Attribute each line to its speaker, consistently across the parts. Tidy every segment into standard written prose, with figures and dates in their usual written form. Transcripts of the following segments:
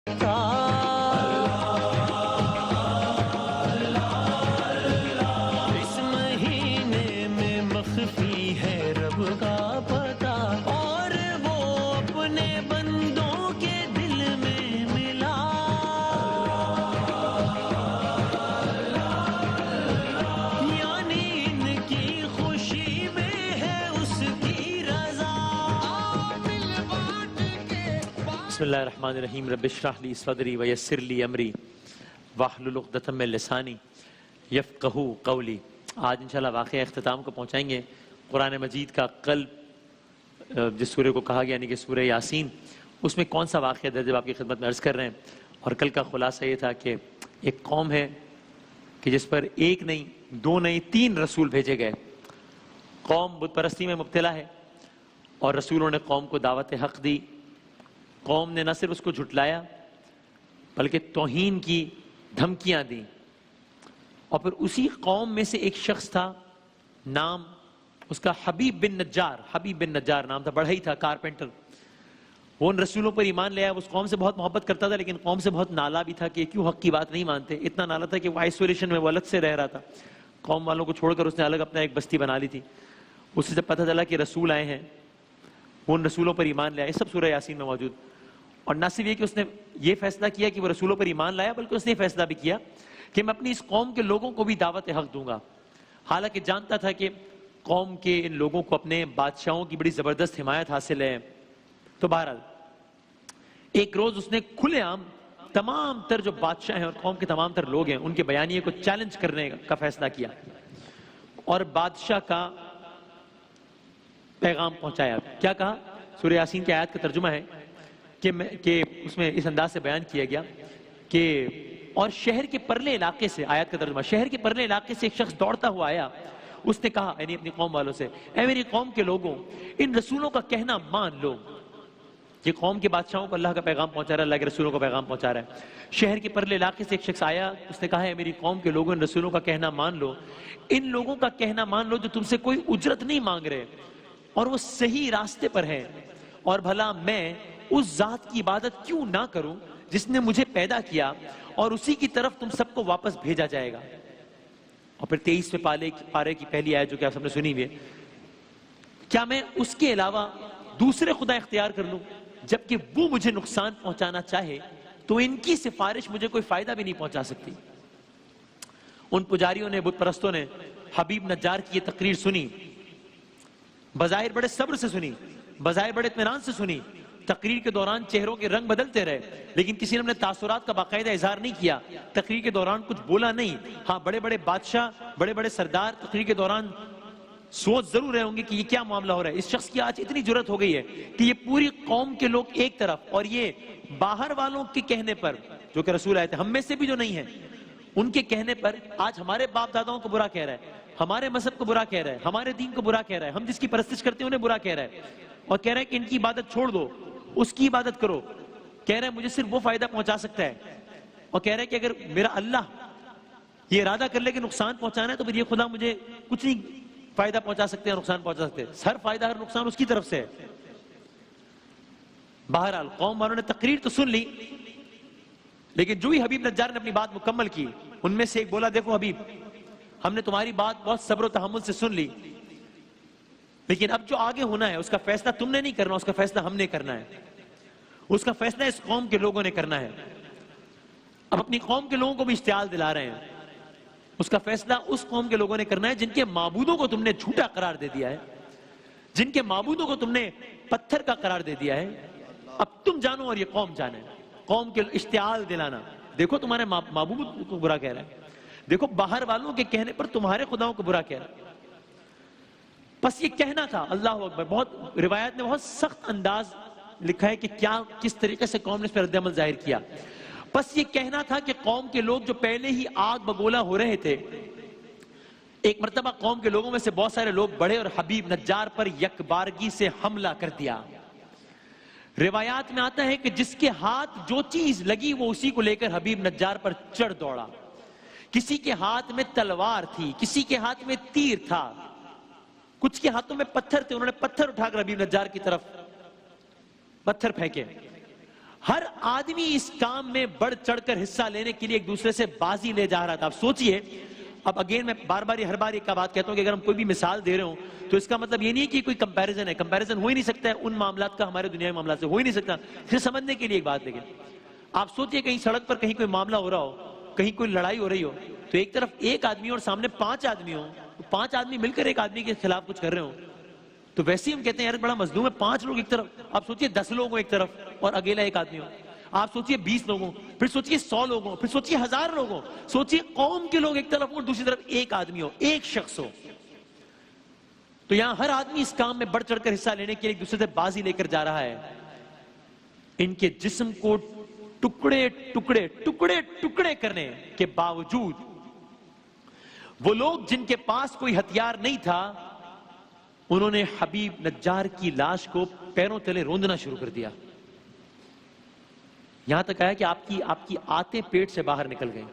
Speaker 1: اس مہینے میں مخفی ہے رب کا پتہ اور وہ اپنے بندوں کے دل میں ملا یعنی ان کی خوشی میں ہے اس کی رضا
Speaker 2: بسم اللہ الرحمن الرحیم رب اشرح لی صدری ویسر لی امری واحلل عقدۃ من لسانی یفقہوا قولی۔ آج انشاءاللہ واقعہ اختتام کو پہنچائیں گے۔ قرآن مجید کا قلب جس سورہ کو کہا گیا یعنی کہ سورہ یاسین، اس میں کون سا واقعہ درج آپ کی خدمت میں عرض کر رہے ہیں۔ اور کل کا خلاصہ یہ تھا کہ ایک قوم ہے کہ جس پر ایک نہیں، دو نہیں، 3 رسول بھیجے گئے۔ قوم بت پرستی میں مبتلا ہے اور رسولوں نے قوم کو دعوت حق دی۔ قوم نے نہ صرف اس کو جھٹلایا بلکہ توہین کی دھمکیاں دیں۔ اور پھر اسی قوم میں سے ایک شخص تھا، نام اس کا حبیب بن نجار نام تھا، بڑھئی تھا، کارپینٹر۔ وہ ان رسولوں پر ایمان لے آیا۔ اس قوم سے بہت محبت کرتا تھا لیکن قوم سے بہت نالا بھی تھا کہ کیوں حق کی بات نہیں مانتے۔ اتنا نالا تھا کہ وہ آئسولیشن میں وہ الگ سے رہ رہا تھا، قوم والوں کو چھوڑ کر اس نے الگ اپنا ایک بستی بنا لی تھی۔ اسے جب پتہ چلا کہ رسول آئے ہیں، وہ ان رسولوں پر ایمان لے آئے۔ سب سورہ یاسین میں موجود۔ اور نہ صرف یہ کہ اس نے یہ فیصلہ کیا کہ وہ رسولوں پر ایمان لایا، بلکہ اس نے یہ فیصلہ بھی کیا کہ میں اپنی اس قوم کے لوگوں کو بھی دعوت حق دوں گا۔ حالانکہ جانتا تھا کہ قوم کے ان لوگوں کو اپنے بادشاہوں کی بڑی زبردست حمایت حاصل ہے۔ تو بہرحال ایک روز اس نے کھلے عام تمام تر جو بادشاہ ہیں اور قوم کے تمام تر لوگ ہیں ان کے بیانیے کو چیلنج کرنے کا فیصلہ کیا اور بادشاہ کا پیغام پہنچایا۔ کیا کہا؟ سورہ یاسین کی آیات کا ترجمہ ہے کہ اس میں اس انداز سے بیان کیا گیا کہ اور شہر کے پرلے علاقے سے، آیات کا ترجمہ، شہر کے پرلے علاقے سے ایک شخص دوڑتا ہوا آیا۔ اس نے کہا یعنی اپنی قوم والوں سے، اے میری قوم کے لوگوں، ان رسولوں کا کہنا مان لو۔ یہ قوم کے بادشاہوں کو اللہ کا پیغام پہنچا رہا ہے، اللہ کے رسولوں کا پیغام پہنچا رہا ہے۔ شہر کے پرلے علاقے سے ایک شخص آیا، اس نے کہا ہے میری قوم کے لوگوں، ان رسولوں کا کہنا مان لو۔ ان لوگوں کا کہنا مان لو جو تم سے کوئی اجرت نہیں مانگ رہے اور وہ صحیح راستے پر ہے، اور بھلا میں اس ذات کی عبادت کیوں نہ کروں جس نے مجھے پیدا کیا اور اسی کی طرف تم سب کو واپس بھیجا جائے گا۔ اور پھر 23ویں پارے کی پہلی آیت جو کہ آپ سب نے سنی ہوئی ہے، کیا میں اس کے علاوہ دوسرے خدا اختیار کر لوں جبکہ وہ مجھے نقصان پہنچانا چاہے تو ان کی سفارش مجھے کوئی فائدہ بھی نہیں پہنچا سکتی۔ ان پجاریوں نے، بت پرستوں نے حبیب نجار کی یہ تقریر سنی، بظاہر بڑے صبر سے سنی، بظاہر بڑے اطمینان سے سنی۔ تقریر کے دوران چہروں کے رنگ بدلتے رہے لیکن کسی نے اپنے تاثرات کا باقاعدہ اظہار نہیں کیا۔ تقریر کے دوران کچھ بولا نہیں۔ ہاں، بڑے بڑے بادشاہ، بڑے بڑے سردار تقریر کے دوران سوچ ضرور رہے ہوں گے کہ یہ کیا معاملہ ہو رہا ہے۔ اس شخص کی آج اتنی جرت ہو گئی ہے کہ یہ پوری قوم کے لوگ ایک طرف اور یہ باہر والوں کے کہنے پر، جو کہ رسول آئے تھے، ہم میں سے بھی جو نہیں ہیں، ان کے کہنے پر آج ہمارے باپ داداؤں کو برا کہہ رہا ہے، ہمارے مذہب کو برا کہہ رہا ہے، ہمارے دین کو برا کہہ رہا ہے، ہم جس کی پرستش کرتے ہیں انہیں برا کہہ رہا ہے، اور کہہ رہا ہے کہ ان کی عبادت چھوڑ دو، اس کی عبادت کرو۔ کہہ رہا ہے مجھے صرف وہ فائدہ پہنچا سکتا ہے، اور کہہ رہا ہے کہ اگر میرا اللہ یہ ارادہ کر لے کہ نقصان پہنچانا ہے تو پھر یہ خدا مجھے کچھ نہیں فائدہ پہنچا سکتے ہیں، نقصان پہنچا سکتے ہیں، ہر فائدہ ہر نقصان اس کی طرف سے ہے۔ بہرحال قوم والوں نے تقریر تو سن لی لیکن جو ہی حبیب نجار نے اپنی بات مکمل کی، ان میں سے ایک بولا، دیکھو حبیب، ہم نے تمہاری بات بہت صبر و تحمل سے سن لی لیکن اب جو آگے ہونا ہے اس کا فیصلہ تم نے نہیں کرنا، اس کا فیصلہ ہم نے کرنا ہے، اس کا فیصلہ اس قوم کے لوگوں نے کرنا ہے۔ اب اپنی قوم کے لوگوں کو بھی اشتعال دلا رہے ہیں، اس کا فیصلہ اس قوم کے لوگوں نے کرنا ہے جن کے معبودوں کو تم نے جھوٹا قرار دے دیا ہے، جن کے معبودوں کو تم نے پتھر کا قرار دے دیا ہے۔ اب تم جانو اور یہ قوم جانے، قوم کے اشتعال دلانا، دیکھو تمہارے معبود کو برا کہہ رہا ہے، دیکھو باہر والوں کے کہنے پر تمہارے خداؤں کو برا کہہ رہا ہے۔ بس یہ کہنا تھا، اللہ اکبر، بہت روایت نے بہت سخت انداز لکھا ہے کہ کس طریقے سے قوم نے اس پر رد عمل ظاہر کیا۔ بس یہ کہنا تھا کہ قوم کے لوگ جو پہلے ہی آگ بگولا ہو رہے تھے، ایک مرتبہ قوم کے لوگوں میں سے بہت سارے لوگ بڑھے اور حبیب نجار پر یکبارگی سے حملہ کر دیا۔ روایات میں آتا ہے کہ جس کے ہاتھ جو چیز لگی وہ اسی کو لے کر حبیب نجار پر چڑھ دوڑا۔ کسی کے ہاتھ میں تلوار تھی، کسی کے ہاتھ میں تیر تھا، کچھ کے ہاتھوں میں پتھر تھے، انہوں نے پتھر اٹھا کر حبیب نجار کی طرف پتھر پھینکے۔ ہر آدمی اس کام میں بڑھ چڑھ کر حصہ لینے کے لیے ایک دوسرے سے بازی لے جا رہا تھا. اب سوچئے, اب اگین میں بار بار ہر بار ایک بات کہتا ہوں کہ اگر ہم کوئی بھی مثال دے رہے ہوں تو اس کا مطلب یہ نہیں ہے کہ کوئی کمپیریزن ہے. کمپیریزن ہو ہی نہیں سکتا ہے ان معاملات کا ہمارے دنیا معاملات سے, ہو ہی نہیں سکتا. پھر سمجھنے کے لیے ایک بات. لیکن آپ سوچئے کہیں سڑک پر کہیں کوئی معاملہ ہو رہا ہو, کہیں کوئی لڑائی ہو رہی ہو, تو ایک طرف ایک آدمی اور سامنے 5 آدمی ہوں, 5 آدمی مل کر ایک آدمی کے خلاف کچھ کر رہے ہوں, تو ویسے ہی ہم کہتے ہیں یار بڑا مظلوم ہے. 5 لوگ ایک طرف, آپ سوچئے 10 لوگ ہوں ایک طرف اور اکیلا ایک آدمی ہو. آپ سوچئے 20 لوگ ہوں, پھر سوچئے 100 لوگ ہوں, پھر سوچئے 1000 لوگ ہوں. سوچئے قوم کے لوگ ایک طرف ہوں اور دوسری طرف ایک آدمی ہو, ایک شخص ہو. تو یہاں ہر آدمی اس کام میں بڑھ چڑھ کر حصہ لینے کے لیے ایک دوسرے سے بازی لے کر جا رہا ہے. ان کے جسم کو ٹکڑے ٹکڑے ٹکڑے ٹکڑے کرنے کے باوجود وہ لوگ جن کے پاس کوئی ہتھیار نہیں تھا, انہوں نے حبیب نجار کی لاش کو پیروں تلے روندنا شروع کر دیا. یہاں تک آیا کہ آپ کی آتیں پیٹ سے باہر نکل گئیں.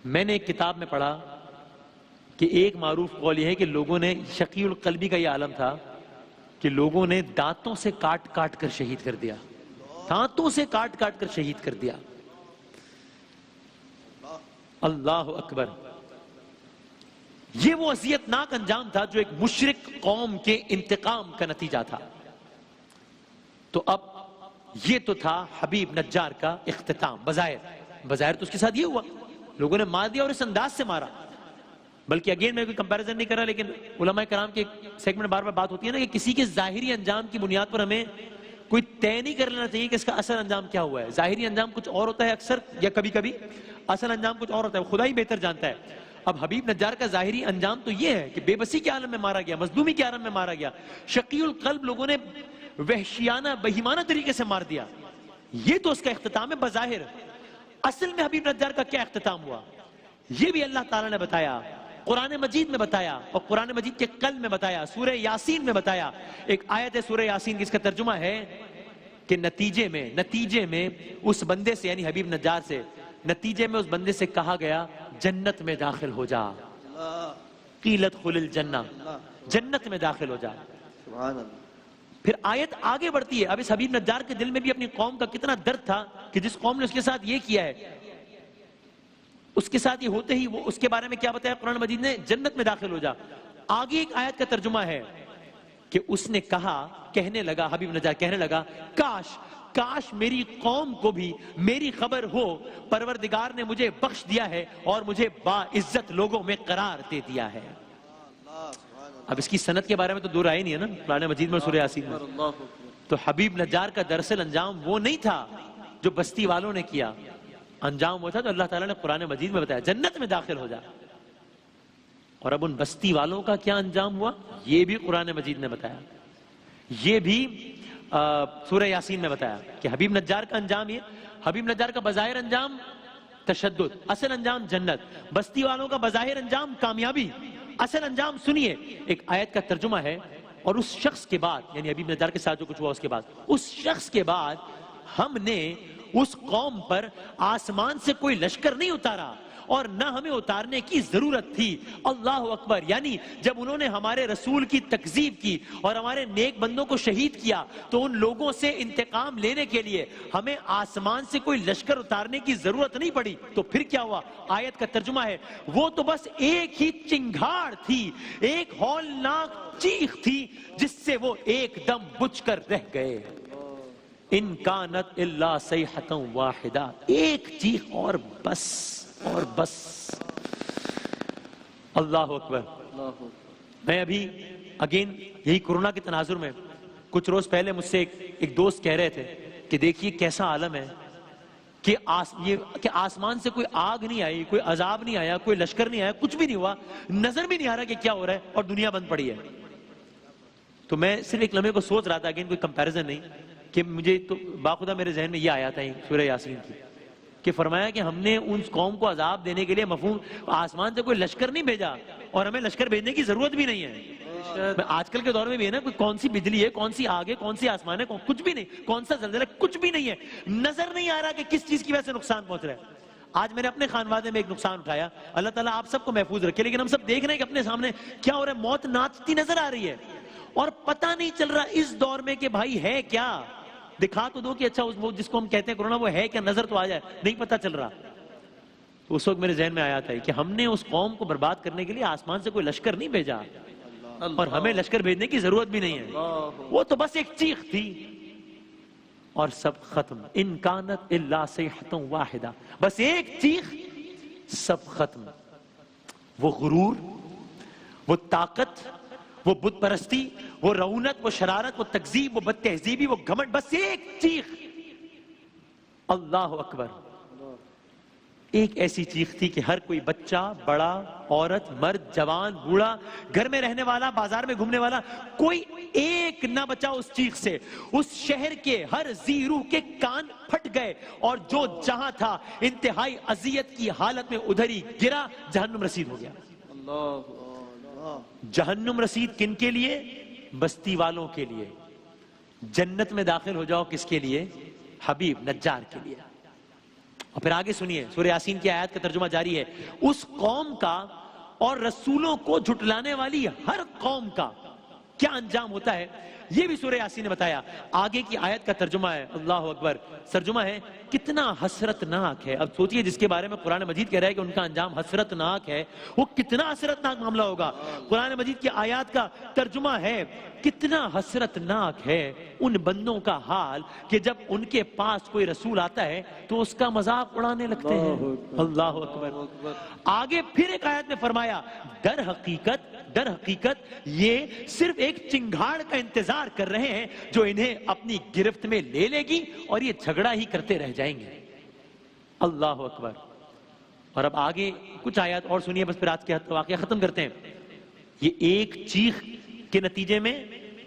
Speaker 2: میں نے ایک کتاب میں پڑھا کہ ایک معروف قول یہ ہے کہ لوگوں نے, شقی القلبی کا یہ عالم تھا کہ لوگوں نے دانتوں سے کاٹ کاٹ کر شہید کر دیا, دانتوں سے کاٹ کاٹ کر شہید کر دیا. اللہ اکبر. یہ وہ اذیتناک انجام تھا جو ایک مشرک قوم کے انتقام کا نتیجہ تھا. تو اب یہ تو تھا حبیب نجار کا اختتام. بظاہر تو اس کے ساتھ یہ ہوا, لوگوں نے مار دیا اور اس انداز سے مارا. بلکہ اگین میں کوئی کمپیریزن نہیں کر رہا, لیکن علماء کرام کے سیگمنٹ بار بار بات ہوتی ہے نا کہ کسی کے ظاہری انجام کی بنیاد پر ہمیں کوئی طے نہیں کر لینا چاہیے کہ اس کا اصل انجام کیا ہوا ہے. ظاہری انجام کچھ اور ہوتا ہے اکثر, یا کبھی کبھی اصل انجام کچھ اور ہوتا ہے, خدا ہی بہتر جانتا ہے. اب حبیب نجار کا ظاہری انجام تو یہ ہے کہ بے بسی کے عالم میں مارا گیا, مظلومی کے عالم میں مارا گیا, شقی القلب لوگوں نے وحشیانہ بہیمانہ طریقے سے مار دیا. یہ تو اس کا اختتام ہے بظاہر. اصل میں حبیب نجار کا کیا اختتام ہوا یہ بھی اللہ تعالیٰ نے بتایا, قرآن مجید میں بتایا, اور قرآن مجید کے قلب میں بتایا, سورہ یاسین میں بتایا. ایک آیت ہے سورہ یاسین کی, اس کا ترجمہ ہے کہ نتیجے میں اس بندے سے, یعنی حبیب نجار سے, نتیجے میں اس بندے سے کہا گیا جنت میں داخل ہو جا. قیلت خل الجنہ, جنت میں داخل ہو جا. پھر آیت آگے بڑھتی ہے. اب اس حبیب نجار کے دل میں بھی اپنی قوم کا کتنا درد تھا کہ جس قوم نے اس کے ساتھ یہ کیا ہے, اس کے ساتھ یہ ہوتے ہی وہ اس کے بارے میں کیا بتایا قرآن مجید نے, جنت میں داخل ہو جا. آگے ایک آیت کا ترجمہ ہے کہ اس نے کہنے لگا, حبیب نجار کہنے لگا, کاش میری قوم کو بھی میری خبر ہو, پروردگار نے مجھے بخش دیا ہے اور مجھے باعزت لوگوں میں قرار دے دیا ہے. اب اس کی سند کے بارے میں تو دو رائے نہیں ہے نا قرآن مجید میں, سورہ یاسین میں. تو حبیب نجار کا دراصل انجام وہ نہیں تھا جو بستی والوں نے کیا, انجام وہ تھا تو اللہ تعالیٰ نے قرآن مجید میں بتایا جنت میں داخل ہو جا. اور اب ان بستی والوں کا کیا انجام ہوا یہ بھی قرآن مجید نے بتایا, یہ بھی سورہ یاسین میں بتایا کہ حبیب نجار کا انجام یہ. حبیب نجار کا بظاہر انجام تشدد, اصل انجام جنت. بستی والوں کا بظاہر انجام کامیابی, اصل انجام سنیے. ایک آیت کا ترجمہ ہے, اور اس شخص کے بعد, یعنی حبیب نجار کے ساتھ جو کچھ ہوا اس کے بعد, اس شخص کے بعد ہم نے اس قوم پر آسمان سے کوئی لشکر نہیں اتارا اور نہ ہمیں اتارنے کی ضرورت تھی. اللہ اکبر. یعنی جب انہوں نے ہمارے رسول کی تکذیب کی اور ہمارے نیک بندوں کو شہید کیا تو ان لوگوں سے انتقام لینے کے لیے ہمیں آسمان سے کوئی لشکر اتارنے کی ضرورت نہیں پڑی. تو پھر کیا ہوا؟ آیت کا ترجمہ ہے وہ تو بس ایک ہی چنگھاڑ تھی, ایک ہولناک چیخ تھی جس سے وہ ایک دم بجھ کر رہ گئے. ان کانت الا صیحۃ واحدہ, ایک چیخ اور بس, اور بس. اللہ اکبر. میں ابھی اگین یہی کورونا کے تناظر میں کچھ روز پہلے مجھ سے ایک دوست کہہ رہے تھے کہ دیکھیے کیسا عالم ہے کہ آسمان سے کوئی آگ نہیں آئی, کوئی عذاب نہیں آیا, کوئی لشکر نہیں آیا, کچھ بھی نہیں ہوا, نظر بھی نہیں آ رہا کہ کیا ہو رہا ہے, اور دنیا بند پڑی ہے. تو میں صرف ایک لمحے کو سوچ رہا تھا, اگین کوئی کمپیریزن نہیں, کہ مجھے تو باخدا میرے ذہن میں یہ آیا تھا سورہ یاسین کی, کہ فرمایا کہ ہم نے ان قوم کو عذاب دینے کے لیے مفہوم آسمان سے کوئی لشکر نہیں بھیجا, اور ہمیں لشکر بھیجنے کی ضرورت بھی نہیں ہے. آج کل کے دور میں بھی ہے نا, کون سی بجلی ہے, کون سی آگ ہے, کون سی آسمان ہے, کچھ بھی نہیں, کون سا زلزلہ, کچھ بھی نہیں ہے. نظر نہیں آ رہا کہ کس چیز کی وجہ سے نقصان پہنچ رہا ہے. آج میں نے اپنے خانوادے میں ایک نقصان اٹھایا, اللہ تعالیٰ آپ سب کو محفوظ رکھے, لیکن ہم سب دیکھ رہے ہیں کہ اپنے سامنے کیا ہو رہا ہے, موت ناچتی نظر آ رہی ہے, اور پتہ نہیں چل رہا اس دور میں کہ بھائی ہے کیا. دکھا تو دو کہ اچھا وہ جس کو ہم کہتے ہیں کورونا وہ ہے کیا، نظر تو آ جائے، نہیں پتہ چل رہا. تو اس وقت میرے ذہن میں آیا تھا کہ ہم نے اس قوم کو برباد کرنے کے لیے آسمان سے کوئی لشکر نہیں بھیجا، اور ہمیں لشکر بھیجنے کی ضرورت بھی نہیں ہے. وہ تو بس ایک چیخ تھی اور سب ختم. ان کانت الا صیحۃ واحدہ، بس ایک چیخ سب ختم. وہ غرور، وہ طاقت، وہ بت پرستی، وہ رعونت، وہ شرارت، وہ تکذیب، وہ بد تہذیبی، وہ گھمنڈ، بس ایک چیخ اللہ اکبر. ایک ایسی چیخ تھی کہ ہر کوئی بچہ، بڑا، عورت، مرد، جوان، بوڑھا، گھر میں رہنے والا، بازار میں گھومنے والا، کوئی ایک نہ بچا اس چیخ سے. اس شہر کے ہر ذی روح کے کان پھٹ گئے، اور جو جہاں تھا انتہائی اذیت کی حالت میں ادھر ہی گرا، جہنم رسید ہو گیا. جہنم رسید کن کے لیے؟ بستی والوں کے لیے. جنت میں داخل ہو جاؤ کس کے لیے؟ حبیب نجار کے لیے. اور پھر آگے سنیے، سورہ یاسین کی آیات کا ترجمہ جاری ہے. اس قوم کا اور رسولوں کو جھٹلانے والی ہر قوم کا کیا انجام ہوتا ہے یہ بھی سورہ یاسین نے بتایا. آگے کی آیت کا ترجمہ ہے، اللہ اکبر، ترجمہ ہے کتنا حسرتناک ہے. اب سوچئے جس کے بارے میں قرآن مجید کہہ رہا ہے کہ ان کا انجام حسرتناک ہے، وہ کتنا حسرتناک معاملہ ہوگا. قرآن مجید کی آیات کا ترجمہ ہے کتنا حسرتناک ہے ان بندوں کا حال کہ جب ان کے پاس کوئی رسول آتا ہے تو اس کا مذاق اڑانے لگتے ہیں. اللہ اکبر. آگے پھر ایک آیت میں فرمایا در حقیقت یہ صرف ایک چنگھاڑ کا انتظار کر رہے ہیں جو انہیں اپنی گرفت میں لے لے گی اور یہ جھگڑا ہی کرتے رہ جائیں گے. اللہ اکبر. اور اب آگے کچھ آیات اور سنیے، بس پھر آج کے واقعہ ختم کرتے ہیں. یہ ایک چیخ کے نتیجے میں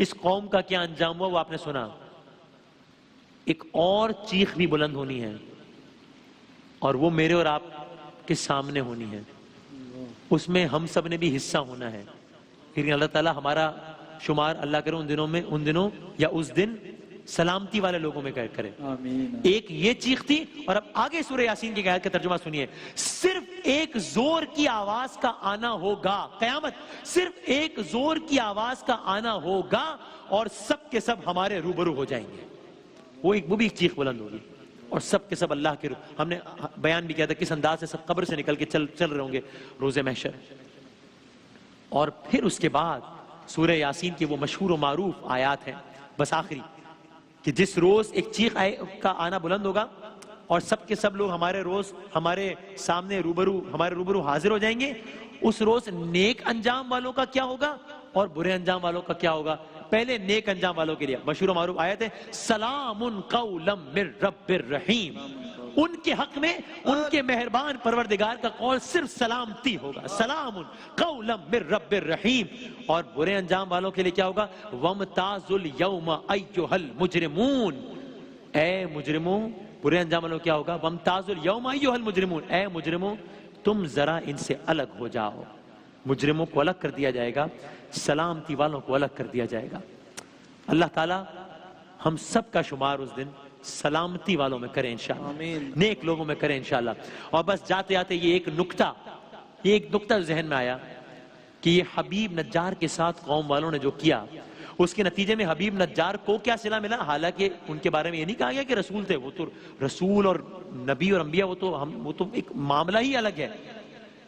Speaker 2: اس قوم کا کیا انجام ہوا وہ آپ نے سنا. ایک اور چیخ بھی بلند ہونی ہے، اور وہ میرے اور آپ کے سامنے ہونی ہے. اس میں ہم سب نے بھی حصہ ہونا ہے. لیکن اللہ تعالیٰ ہمارا شمار اللہ کرے ان دنوں یا اس دن سلامتی والے لوگوں میں کرے. ایک یہ چیخ تھی. اور اب آگے سورہ یاسین کی آیت کا ترجمہ سنیے. صرف ایک زور کی آواز کا آنا ہوگا، قیامت صرف ایک زور کی آواز کا آنا ہوگا اور سب کے سب ہمارے روبرو ہو جائیں گے. وہ بھی ایک چیخ بلند ہوگی اور سب کے سب اللہ کے ہم نے بیان بھی کیا تھا کس انداز سے سب قبر سے نکل کے چل رہے ہوں گے روز محشر. اور پھر اس کے بعد سورہ یاسین کی وہ مشہور و معروف آیات ہیں، بس آخری، کہ جس روز ایک چیخ کا آنا بلند ہوگا اور سب کے سب لوگ ہمارے سامنے روبرو حاضر ہو جائیں گے. اس روز نیک انجام والوں کا کیا ہوگا اور برے انجام والوں کا کیا ہوگا. پہلے نیک انجام والوں کے لیے مشہور و معروف آیت ہے سلام قولا من رب الرحیم. ان کے حق میں ان کے مہربان پروردگار کا قول صرف سلامتی ہوگا. سلام قولا من رب الرحیم. اور برے انجام والوں کے لیے کیا ہوگا؟ وامتازوا اليوم ایھا المجرمون. اے مجرموں، برے انجام والوں کیا ہوگا؟ وامتازوا اليوم ایھا المجرمون. اے مجرموں تم ذرا ان سے الگ ہو جاؤ. مجرموں کو الگ کر دیا جائے گا، سلامتی والوں کو الگ کر دیا جائے گا. اللہ تعالی ہم سب کا شمار اس دن سلامتی والوں میں کریں انشاءاللہ، نیک لوگوں میں کریں انشاءاللہ. اور بس جاتے جاتے یہ ایک نکتہ ذہن میں آیا کہ یہ حبیب نجار کے ساتھ قوم والوں نے جو کیا اس کے نتیجے میں حبیب نجار کو کیا صلہ ملا. حالانکہ ان کے بارے میں یہ نہیں کہا گیا کہ رسول تھے، وہ تو رسول اور نبی اور انبیاء وہ تو ایک معاملہ ہی الگ ہے.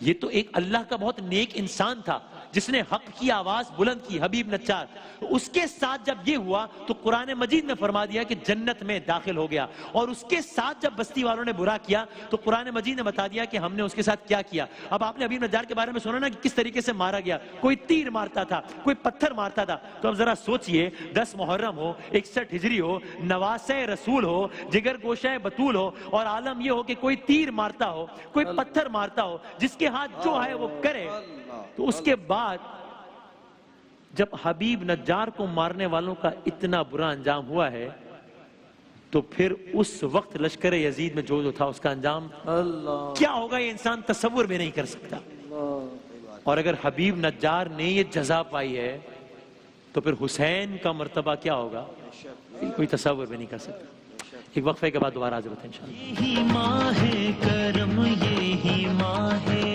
Speaker 2: یہ تو ایک اللہ کا بہت نیک انسان تھا جس نے حق کی آواز بلند کی، حبیب نجار. اس کے ساتھ جب یہ ہوا تو قرآن مجید میں فرما دیا کہ جنت میں داخل ہو گیا. اور اس کے ساتھ جب بستی والوں نے برا کیا تو قرآن مجید نے بتا دیا کہ ہم نے اس کے ساتھ کیا کیا. اب آپ نے حبیب نجار کے بارے میں سنا نا کہ کس طریقے سے مارا گیا. کوئی تیر مارتا تھا، کوئی پتھر مارتا تھا. تو اب ذرا سوچئے 10 محرم ہو، 61 ہجری ہو، نواسہ رسول ہو، جگر گوشہ بطول ہو، اور عالم یہ ہو کہ کوئی تیر مارتا ہو، کوئی پتھر مارتا ہو، جس کے ہاتھ جو ہے وہ کرے. تو اس کے بعد جب حبیب نجار کو مارنے والوں کا اتنا برا انجام ہوا ہے تو پھر اس وقت لشکر یزید میں جو تھا اس کا انجام کیا ہوگا یہ انسان تصور بھی نہیں کر سکتا. اور اگر حبیب نجار نے یہ جزا پائی ہے تو پھر حسین کا مرتبہ کیا ہوگا کوئی تصور بھی نہیں کر سکتا. ایک وقفے کے بعد دوبارہ حاضر ہوتے ہیں انشاءاللہ.
Speaker 1: یہی ماہ کرم، یہی ماہ